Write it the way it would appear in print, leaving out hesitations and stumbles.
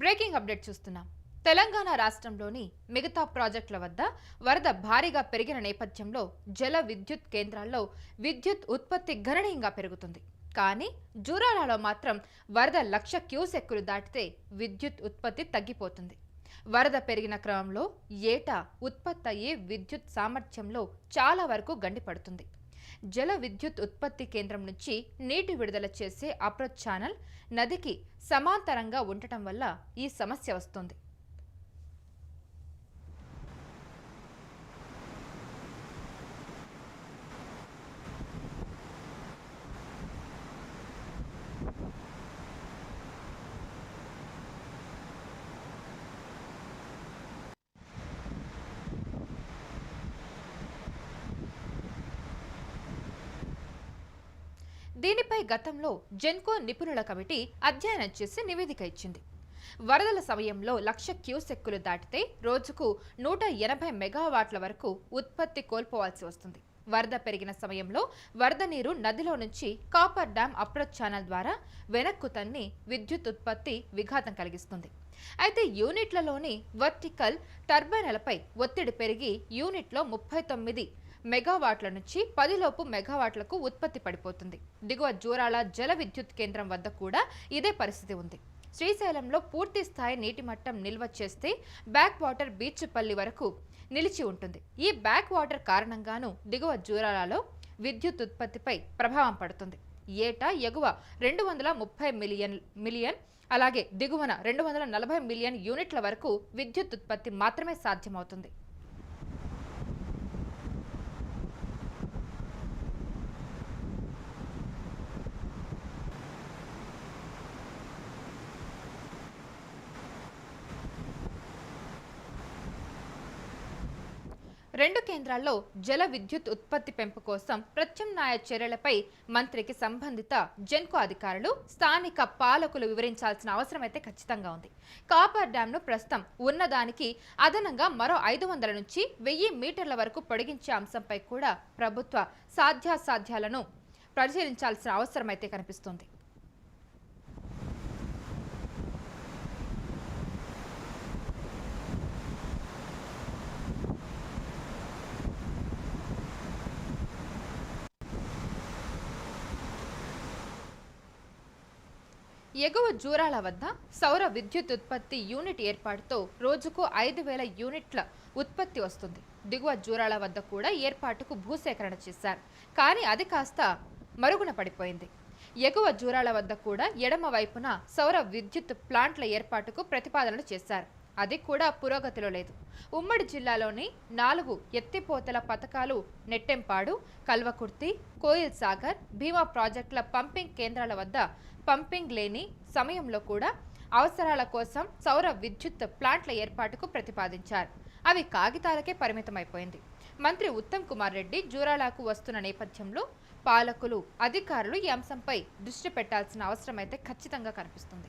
Breaking update చూస్తున్నాం. తెలంగాణ రాష్ట్రంలోని మిగతా ప్రాజెక్టుల వద్ద వరద భారీగా పెరిగిన నేపథ్యంలో జల విద్యుత్ కేంద్రాల్లో విద్యుత్ ఉత్పత్తి గణనీయంగా పెరుగుతుంది. కానీ జూరాలలో మాత్రం వరద 1,00,000 క్యూసెక్కులు దాటితే విద్యుత్ ఉత్పత్తి తగ్గిపోతుంది. వరద పెరిగిన క్రమంలో ఏటా ఉత్పత్తి అయ్యే విద్యుత్ సామర్థ్యంలో చాలా వరకు గండిపడుతుంది. జల విద్యుత్ ఉత్పత్తి కేంద్రం నుంచి నీటి విడుదల చేసే అప్రోచ్ ఛానల్ నదికి సమాంతరంగా ఉండటం వల్ల ఈ సమస్య వస్తుంది. దీనిపై గతంలో జెన్కో నిపుణుల కమిటీ అధ్యయనం చేసి నివేదిక ఇచ్చింది. వరదల సమయంలో 1,00,000 క్యూసెక్కులు దాటితే రోజుకు 180 మెగావాట్ల వరకు ఉత్పత్తి కోల్పోవాల్సి వస్తుంది. వరద పెరిగిన సమయంలో వరద నీరు నదిలో నుంచి కాపర్ డ్యాం అప్రోచ్ ఛానల్ ద్వారా వెనక్కు తన్ని విద్యుత్ ఉత్పత్తి విఘాతం కలిగిస్తుంది. అయితే యూనిట్లలోని వర్టికల్ టర్బైన్లపై ఒత్తిడి పెరిగి యూనిట్లో 39 మెగావాట్ల నుంచి 10 లోపు మెగావాట్లకు ఉత్పత్తి పడిపోతుంది. దిగువ జూరాల జల విద్యుత్ కేంద్రం వద్ద కూడా ఇదే పరిస్థితి ఉంది. శ్రీశైలంలో పూర్తి స్థాయి నీటి మట్టం నిల్వ చేస్తే బ్యాక్ వాటర్ బీచ్పల్లి వరకు నిలిచి ఉంటుంది. ఈ బ్యాక్ వాటర్ కారణంగానూ దిగువ జూరాలలో విద్యుత్ ఉత్పత్తిపై ప్రభావం పడుతుంది. ఏటా ఎగువ 230 మిలియన్ అలాగే దిగువన 240 మిలియన్ యూనిట్ల వరకు విద్యుత్ ఉత్పత్తి మాత్రమే సాధ్యమవుతుంది. రెండు కేంద్రాల్లో జల విద్యుత్ ఉత్పత్తి పెంపు కోసం ప్రత్యామ్నాయ చర్యలపై మంత్రికి సంబంధిత జెన్కో అధికారులు స్థానిక పాలకులు వివరించాల్సిన అవసరం అయితే ఖచ్చితంగా ఉంది. కాపర్ డ్యాంను ప్రస్తుతం ఉన్నదానికి అదనంగా మరో 500 నుంచి 1000 మీటర్ల వరకు పొడిగించే అంశంపై కూడా ప్రభుత్వ సాధ్యాసాధ్యాలను పరిశీలించాల్సిన అవసరం అయితే కనిపిస్తుంది. ఎగువ జూరాల వద్ద సౌర విద్యుత్ ఉత్పత్తి యూనిట్ ఏర్పాటుతో రోజుకు 5,000 యూనిట్ల ఉత్పత్తి వస్తుంది. దిగువ జూరాల వద్ద కూడా ఏర్పాటుకు భూసేకరణ చేశారు. కానీ అది కాస్త మరుగున పడిపోయింది. ఎగువ జూరాల వద్ద కూడా ఎడమ వైపున సౌర విద్యుత్ ప్లాంట్ల ఏర్పాటుకు ప్రతిపాదనలు చేశారు. అది కూడా పురోగతిలో లేదు. ఉమ్మడి జిల్లాలోని 4 ఎత్తిపోతల పథకాలు నెట్టెంపాడు, కల్వకుర్తి, కోయిల్ సాగర్, భీమా ప్రాజెక్టుల పంపింగ్ కేంద్రాల వద్ద పంపింగ్ లేని సమయంలో కూడా అవసరాల కోసం సౌర విద్యుత్ ప్లాంట్ల ఏర్పాటుకు ప్రతిపాదించారు. అవి కాగితాలకే పరిమితమైపోయింది. మంత్రి ఉత్తమ్ కుమార్ రెడ్డి జూరాలకు వస్తున్న నేపథ్యంలో పాలకులు, అధికారులు ఈ అంశంపై దృష్టి పెట్టాల్సిన అవసరం అయితే ఖచ్చితంగా కనిపిస్తుంది.